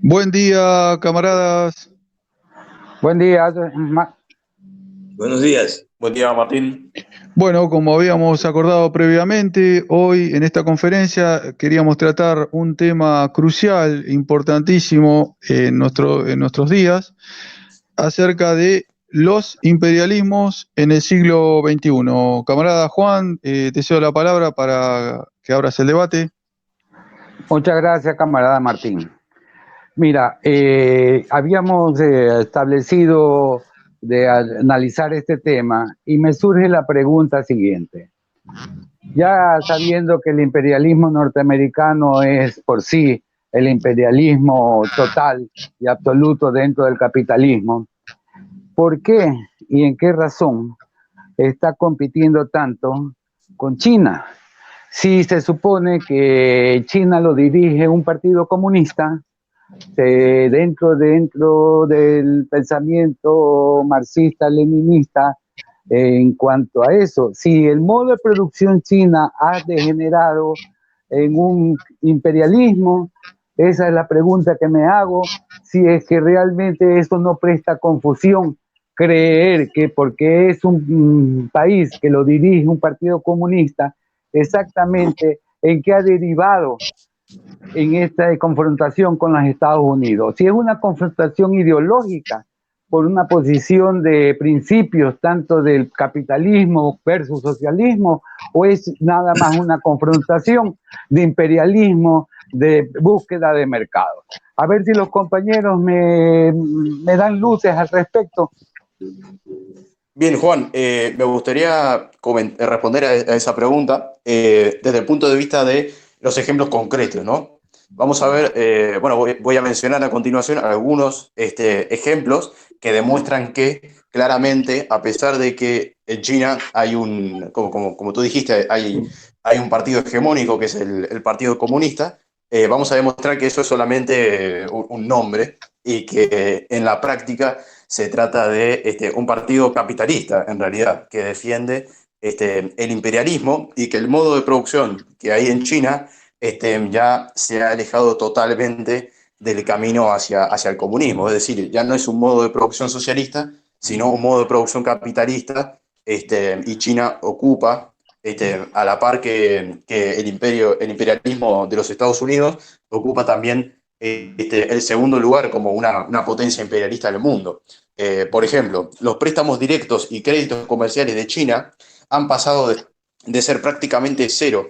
Buen día, camaradas. Buen día. Buenos días. Buen día, Martín. Bueno, como habíamos acordado previamente, hoy en esta conferencia queríamos tratar un tema crucial, importantísimo en nuestros días, acerca de los imperialismos en el siglo XXI. Camarada Juan, te cedo la palabra para que abras el debate. Muchas gracias, camarada Martín. Mira, habíamos establecido de analizar este tema y me surge la pregunta siguiente. Ya sabiendo que el imperialismo norteamericano es por sí el imperialismo total y absoluto dentro del capitalismo, ¿por qué y en qué razón está compitiendo tanto con China? Si se supone que China lo dirige un partido comunista, dentro del pensamiento marxista-leninista, en cuanto a eso, si el modo de producción china ha degenerado en un imperialismo, esa es la pregunta que me hago, si es que realmente eso no presta confusión, creer que porque es un país que lo dirige un partido comunista, exactamente en qué ha derivado en esta confrontación con los Estados Unidos. Si es una confrontación ideológica por una posición de principios tanto del capitalismo versus socialismo, o es nada más una confrontación de imperialismo, de búsqueda de mercado. A ver si los compañeros me dan luces al respecto. Bien, Juan, me gustaría responder a esa pregunta desde el punto de vista de los ejemplos concretos, ¿no? Vamos a ver, bueno, voy a mencionar a continuación algunos ejemplos que demuestran que claramente, a pesar de que en China hay como tú dijiste, hay un partido hegemónico que es el Partido Comunista, vamos a demostrar que eso es solamente un nombre y que en la práctica se trata de un partido capitalista, en realidad, que defiende el imperialismo y que el modo de producción que hay en China ya se ha alejado totalmente del camino hacia el comunismo. Es decir, ya no es un modo de producción socialista, sino un modo de producción capitalista, y China ocupa, a la par que el imperialismo de los Estados Unidos, ocupa también el segundo lugar como una potencia imperialista del mundo. Por ejemplo, los préstamos directos y créditos comerciales de China han pasado de ser prácticamente cero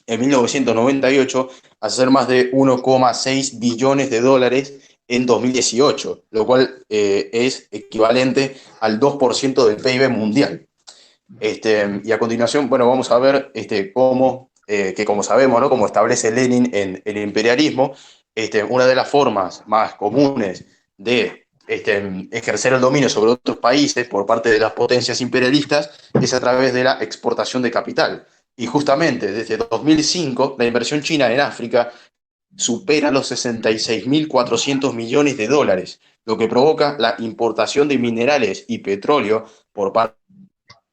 en 1998 a ser más de 1,6 billones de dólares en 2018, lo cual es equivalente al 2% del PIB mundial. Y a continuación, bueno, vamos a ver que como sabemos, ¿no? Como establece Lenin en el imperialismo, una de las formas más comunes de ejercer el dominio sobre otros países por parte de las potencias imperialistas es a través de la exportación de capital. Y justamente desde 2005, la inversión china en África supera los 66.400 millones de dólares, lo que provoca la importación de minerales y petróleo por parte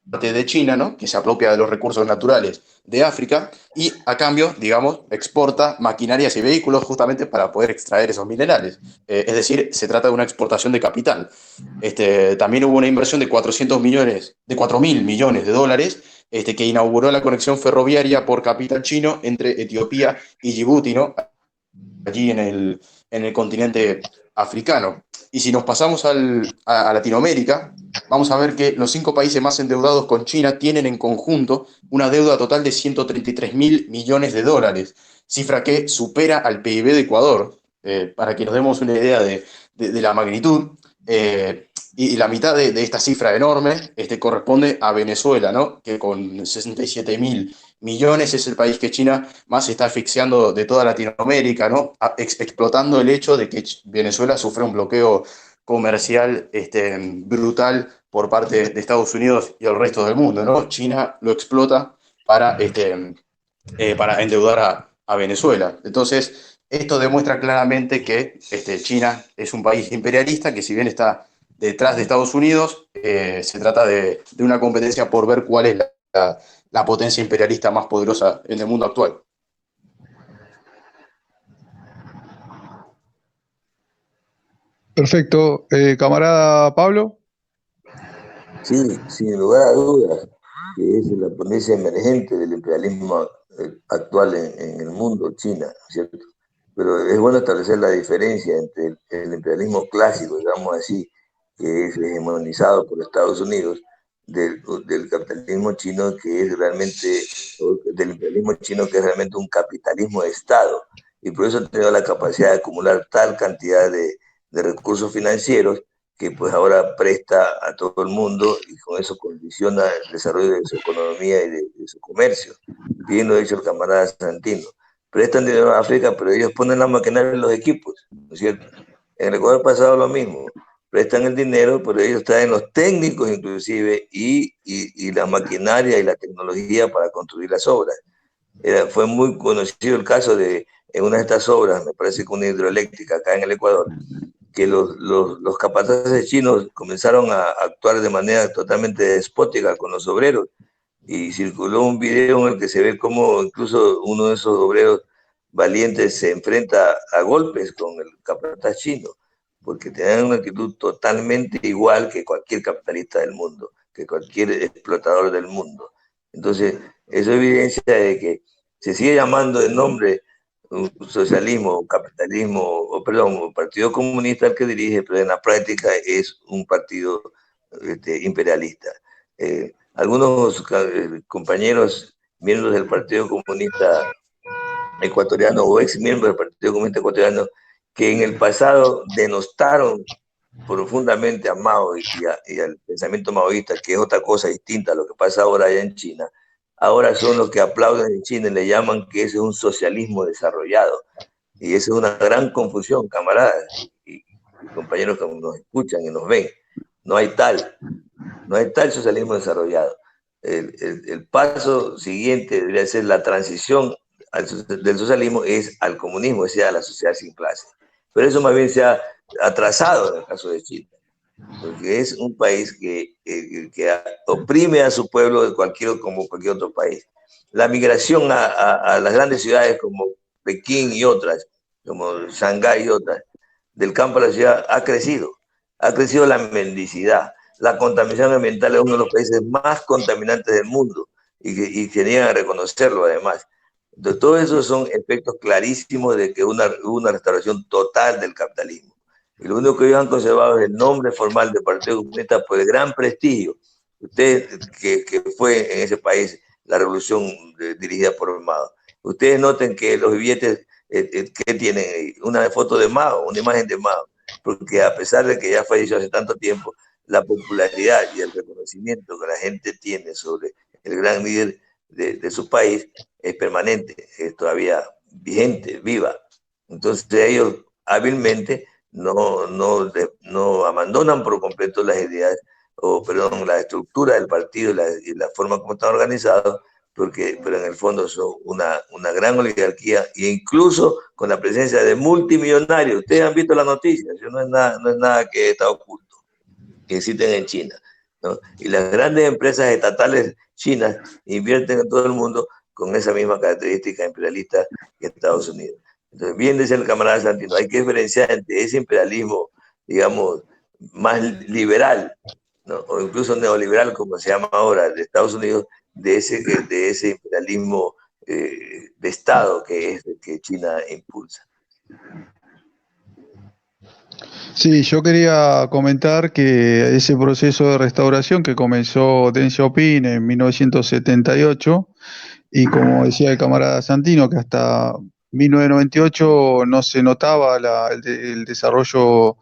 de China, ¿no? Que se apropia de los recursos naturales de África y a cambio, digamos, exporta maquinarias y vehículos justamente para poder extraer esos minerales. Es decir, se trata de una exportación de capital. También hubo una inversión de 400 millones, de 4.000 millones de dólares, que inauguró la conexión ferroviaria por capital chino entre Etiopía y Djibouti, ¿no? Allí en el continente africano. Y si nos pasamos a Latinoamérica, vamos a ver que los 5 países más endeudados con China tienen en conjunto una deuda total de 133.000 millones de dólares, cifra que supera al PIB de Ecuador, para que nos demos una idea de la magnitud. Y la mitad de esta cifra enorme corresponde a Venezuela, ¿no? Que con 67.000 millones es el país que China más está asfixiando de toda Latinoamérica, ¿no? Explotando el hecho de que Venezuela sufre un bloqueo comercial brutal por parte de Estados Unidos y el resto del mundo, ¿no? China lo explota para endeudar a Venezuela. Entonces, esto demuestra claramente que China es un país imperialista que si bien está detrás de Estados Unidos, se trata de una competencia por ver cuál es la potencia imperialista más poderosa en el mundo actual. Perfecto. Camarada Pablo. Sí, sin lugar a dudas, que es la ponencia emergente del imperialismo actual en el mundo, China, ¿cierto? Pero es bueno establecer la diferencia entre el imperialismo clásico, digamos así, que es hegemonizado por Estados Unidos, del capitalismo chino, que es realmente, del imperialismo chino, que es realmente un capitalismo de Estado. Y por eso ha tenido la capacidad de acumular tal cantidad de recursos financieros que pues ahora presta a todo el mundo y con eso condiciona el desarrollo de su economía y de su comercio. Bien lo ha dicho el camarada Santino. Prestan dinero a África, pero ellos ponen la maquinaria en los equipos, ¿no es cierto? En el Ecuador pasado lo mismo. Prestan el dinero, pero ellos traen los técnicos inclusive y la maquinaria y la tecnología para construir las obras. Fue muy conocido el caso de, en una de estas obras, me parece que una hidroeléctrica acá en el Ecuador, que los capataces chinos comenzaron a actuar de manera totalmente despótica con los obreros y circuló un video en el que se ve cómo incluso uno de esos obreros valientes se enfrenta a golpes con el capataz chino, porque tenían una actitud totalmente igual que cualquier capitalista del mundo, que cualquier explotador del mundo. Entonces, eso evidencia de que se sigue llamando el nombre socialismo, capitalismo, o perdón, o partido comunista el que dirige, pero en la práctica es un partido imperialista. Algunos compañeros, miembros del Partido Comunista Ecuatoriano o ex miembros del Partido Comunista Ecuatoriano, que en el pasado denostaron profundamente a Mao y al pensamiento maoísta, que es otra cosa distinta a lo que pasa ahora allá en China, ahora son los que aplauden en China y le llaman que ese es un socialismo desarrollado. Y esa es una gran confusión, camaradas y compañeros que nos escuchan y nos ven. No hay tal socialismo desarrollado. El paso siguiente debería ser la transición del socialismo es al comunismo, o sea, a la sociedad sin clase. Pero eso más bien se ha atrasado en el caso de Chile, porque es un país que oprime a su pueblo como cualquier otro país. La migración a las grandes ciudades como Pekín y otras, como Shanghái y otras, del campo a la ciudad ha crecido la mendicidad, la contaminación ambiental es uno de los países más contaminantes del mundo y se niegan a reconocerlo además. Entonces, todos esos son efectos clarísimos de que hubo una restauración total del capitalismo. Y lo único que ellos han conservado es el nombre formal del Partido Comunista por el gran prestigio. Usted, que fue en ese país la revolución dirigida por Mao. Ustedes noten que los billetes que tienen una foto de Mao, una imagen de Mao, porque a pesar de que ya falleció hace tanto tiempo, la popularidad y el reconocimiento que la gente tiene sobre el gran líder de su país es permanente, es todavía vigente, viva. Entonces ellos hábilmente no abandonan por completo las ideas, la estructura del partido y la forma como están organizados, pero en el fondo son una gran oligarquía e incluso con la presencia de multimillonarios. Ustedes han visto las noticias, eso no es nada que está oculto, que existen en China, ¿no? Y las grandes empresas estatales chinas invierten en todo el mundo con esa misma característica imperialista que Estados Unidos. Entonces, bien decía el camarada Santino, hay que diferenciar entre ese imperialismo, digamos, más liberal, ¿no? O incluso neoliberal, como se llama ahora, de Estados Unidos, de ese imperialismo de Estado que es el que China impulsa. Sí, yo quería comentar que ese proceso de restauración que comenzó Deng Xiaoping en 1978, y como decía el camarada Santino, que hasta 1998 no se notaba el desarrollo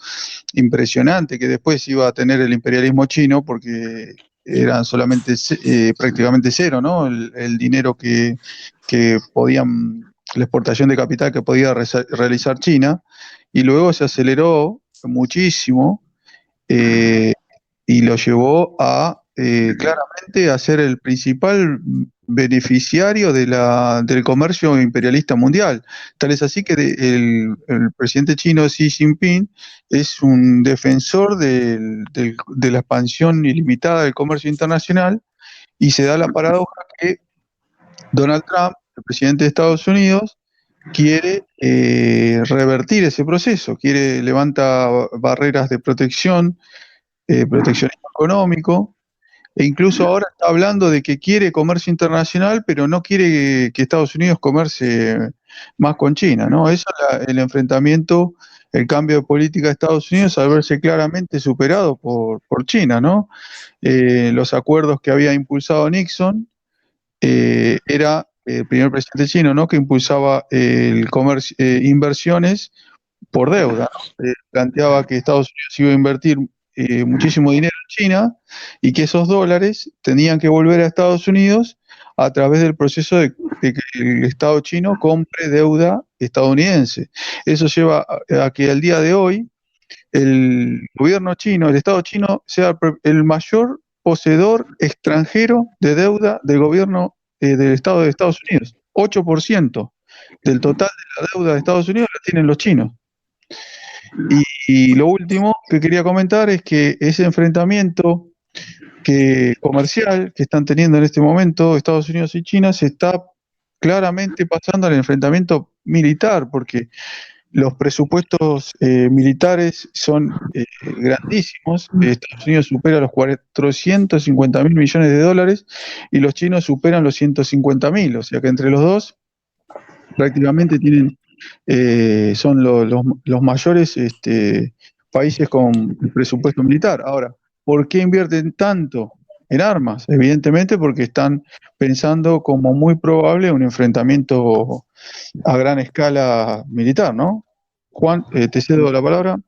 impresionante que después iba a tener el imperialismo chino, porque eran solamente prácticamente cero, ¿no? El dinero que podían, la exportación de capital que podía realizar China, y luego se aceleró muchísimo, y lo llevó a claramente a ser el principal beneficiario del comercio imperialista mundial. Tal es así que el presidente chino Xi Jinping es un defensor de la expansión ilimitada del comercio internacional, y se da la paradoja que Donald Trump, el presidente de Estados Unidos, quiere revertir ese proceso, levanta barreras de protección, proteccionismo económico, e incluso ahora está hablando de que quiere comercio internacional, pero no quiere que Estados Unidos comercie más con China, ¿no? Eso es el enfrentamiento, el cambio de política de Estados Unidos al verse claramente superado por China, ¿no? Los acuerdos que había impulsado Nixon era el primer presidente chino, ¿no? Que impulsaba el comercio, inversiones por deuda, ¿no? Planteaba que Estados Unidos iba a invertir muchísimo dinero en China y que esos dólares tenían que volver a Estados Unidos a través del proceso de que el Estado chino compre deuda estadounidense. Eso lleva a que al día de hoy el gobierno chino, el Estado chino, sea el mayor poseedor extranjero de deuda del gobierno del Estado de Estados Unidos. 8% del total de la deuda de Estados Unidos la tienen los chinos. Y lo último que quería comentar es que ese enfrentamiento comercial que están teniendo en este momento Estados Unidos y China se está claramente pasando al enfrentamiento militar, porque los presupuestos militares son grandísimos. Estados Unidos supera los 450.000 millones de dólares y los chinos superan los 150.000, o sea que entre los dos prácticamente son los mayores países con presupuesto militar. Ahora, ¿por qué invierten tanto en armas? Evidentemente porque están pensando como muy probable un enfrentamiento a gran escala militar, ¿no? Juan, te cedo la palabra.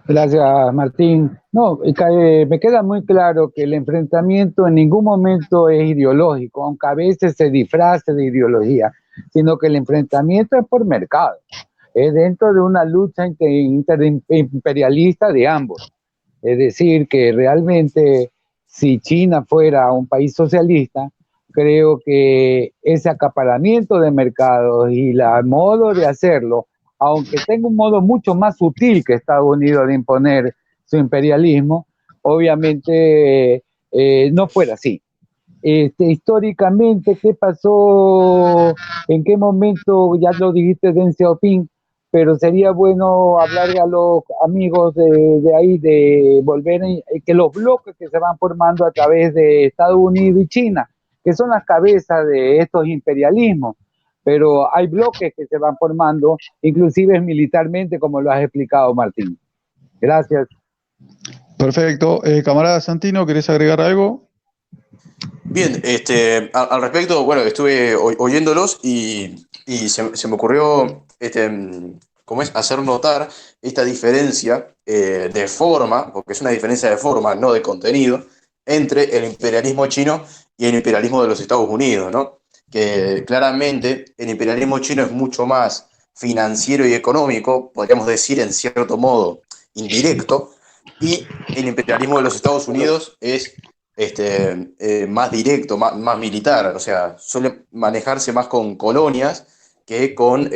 Gracias, Martín. No, me queda muy claro que el enfrentamiento en ningún momento es ideológico, aunque a veces se disfrace de ideología, sino que el enfrentamiento es por mercado, es dentro de una lucha interimperialista de ambos. Es decir, que realmente si China fuera un país socialista, creo que ese acaparamiento de mercados y el modo de hacerlo, aunque tenga un modo mucho más sutil que Estados Unidos de imponer su imperialismo, obviamente no fuera así. Históricamente, ¿qué pasó? ¿En qué momento? Ya lo dijiste, Deng Xiaoping, pero sería bueno hablarle a los amigos de ahí de volver que los bloques que se van formando a través de Estados Unidos y China, que son las cabezas de estos imperialismos, pero hay bloques que se van formando, inclusive militarmente, como lo has explicado, Martín. Gracias. Perfecto. Camarada Santino, ¿querés agregar algo? Bien, al respecto, bueno, estuve oyéndolos y se me ocurrió, ¿cómo es? Hacer notar esta diferencia de forma, porque es una diferencia de forma, no de contenido, entre el imperialismo chino y el imperialismo de los Estados Unidos, ¿no? Que claramente el imperialismo chino es mucho más financiero y económico, podríamos decir en cierto modo indirecto, y el imperialismo de los Estados Unidos es más directo, más militar, o sea, suele manejarse más con colonias que con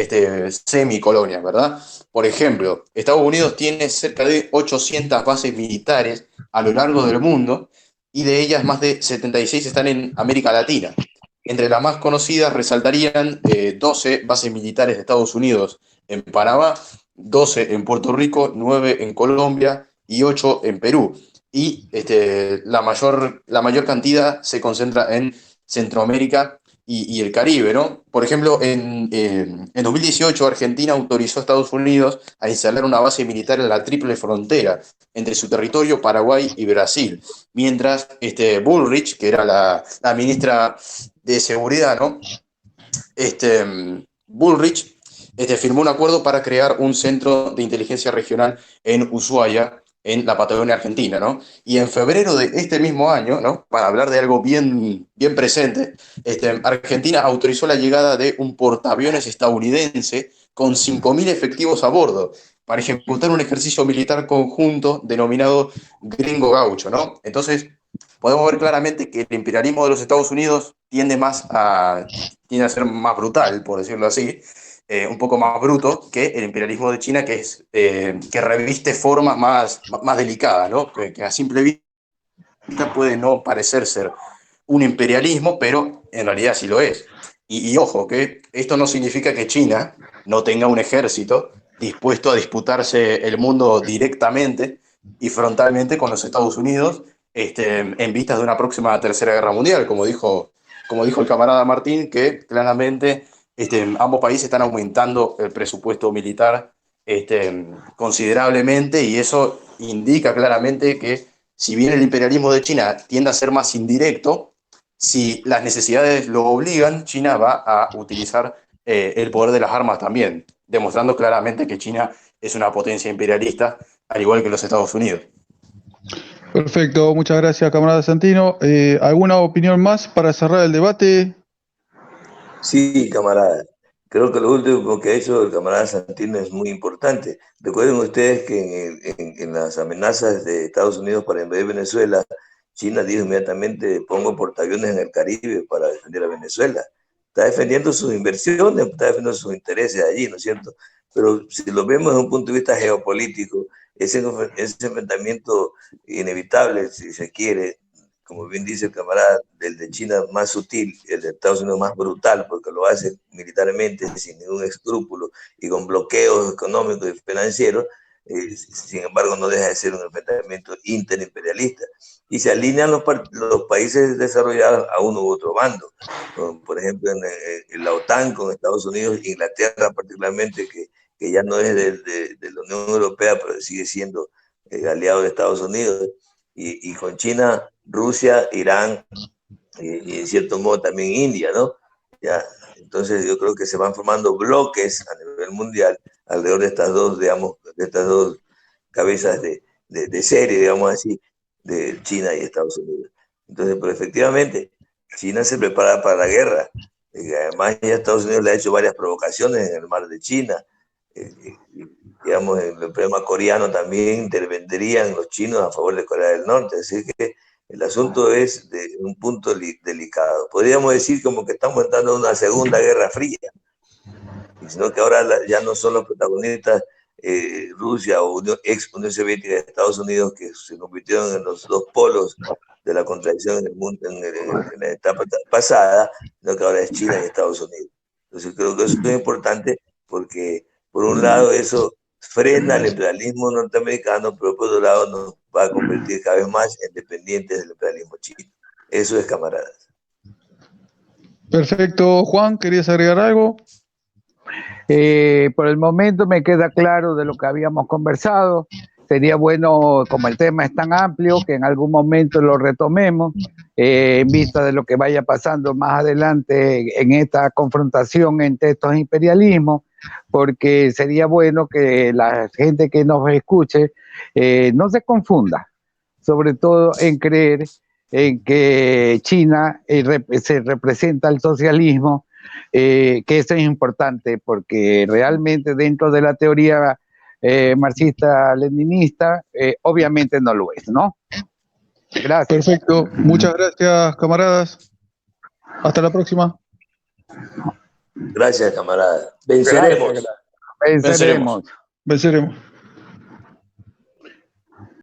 semicolonias, ¿verdad? Por ejemplo, Estados Unidos tiene cerca de 800 bases militares a lo largo del mundo y de ellas más de 76 están en América Latina. Entre las más conocidas resaltarían 12 bases militares de Estados Unidos en Panamá, 12 en Puerto Rico, 9 en Colombia y 8 en Perú. Y la mayor cantidad se concentra en Centroamérica y el Caribe, ¿no? Por ejemplo, en 2018 Argentina autorizó a Estados Unidos a instalar una base militar en la triple frontera entre su territorio, Paraguay y Brasil, mientras Bullrich, que era la ministra de Seguridad, ¿no? Bullrich firmó un acuerdo para crear un centro de inteligencia regional en Ushuaia, en la Patagonia Argentina, ¿no? Y en febrero de este mismo año, ¿no? Para hablar de algo bien presente, Argentina autorizó la llegada de un portaaviones estadounidense con 5.000 efectivos a bordo para ejecutar un ejercicio militar conjunto denominado Gringo Gaucho, ¿no? Entonces, podemos ver claramente que el imperialismo de los Estados Unidos tiende a ser más brutal, por decirlo así, un poco más bruto que el imperialismo de China, que reviste formas más delicadas, ¿no? Que a simple vista puede no parecer ser un imperialismo, pero en realidad sí lo es. Y ojo, que esto no significa que China no tenga un ejército dispuesto a disputarse el mundo directamente y frontalmente con los Estados Unidos, en vistas de una próxima tercera guerra mundial, como dijo el camarada Martín, que claramente ambos países están aumentando el presupuesto militar considerablemente, y eso indica claramente que si bien el imperialismo de China tiende a ser más indirecto, si las necesidades lo obligan, China va a utilizar el poder de las armas también, demostrando claramente que China es una potencia imperialista, al igual que los Estados Unidos. Perfecto, muchas gracias, camarada Santino. ¿Alguna opinión más para cerrar el debate? Sí, camarada. Creo que lo último que ha hecho el camarada Santino es muy importante. Recuerden ustedes que en las amenazas de Estados Unidos para invadir Venezuela, China dijo inmediatamente: pongo portaaviones en el Caribe para defender a Venezuela. Está defendiendo sus inversiones, está defendiendo sus intereses allí, ¿no es cierto? Pero si lo vemos desde un punto de vista geopolítico, ese enfrentamiento inevitable, si se quiere, como bien dice el camarada, el de China más sutil, el de Estados Unidos más brutal, porque lo hace militarmente sin ningún escrúpulo y con bloqueos económicos y financieros. Sin embargo, no deja de ser un enfrentamiento interimperialista. Y se alinean los países desarrollados a uno u otro bando. Por ejemplo, en la OTAN con Estados Unidos, Inglaterra particularmente, que ya no es de la Unión Europea, pero sigue siendo aliado de Estados Unidos. Y con China, Rusia, Irán y en cierto modo también India, ¿no? Ya, entonces yo creo que se van formando bloques a nivel mundial alrededor de estas dos, digamos, de estas dos cabezas de serie, digamos así, de China y Estados Unidos. Entonces, pero efectivamente, China se prepara para la guerra. Además, ya Estados Unidos le ha hecho varias provocaciones en el mar de China. Digamos, en el problema coreano también intervendrían los chinos a favor de Corea del Norte. Así que el asunto es de un punto delicado. Podríamos decir como que estamos entrando en una segunda guerra fría, y sino que ahora ya no son los protagonistas Rusia o ex Unión Soviética de Estados Unidos, que se convirtieron en los dos polos de la contradicción en el mundo en la etapa pasada, sino que ahora es China y Estados Unidos. Entonces creo que eso es importante porque, por un lado, eso frena el imperialismo norteamericano, pero por otro lado nos va a convertir cada vez más en dependientes del imperialismo chino. Eso es, camaradas. Perfecto. Juan, ¿querías agregar algo? Por el momento me queda claro de lo que habíamos conversado. Sería bueno, como el tema es tan amplio, que en algún momento lo retomemos, en vista de lo que vaya pasando más adelante en esta confrontación entre estos imperialismos, porque sería bueno que la gente que nos escuche no se confunda, sobre todo en creer en que China se representa el socialismo, que eso es importante, porque realmente dentro de la teoría marxista-leninista, obviamente no lo es, ¿no? Gracias. Perfecto. Muchas gracias, camaradas. Hasta la próxima. Gracias, camarada. Venceremos. Venceremos. Venceremos.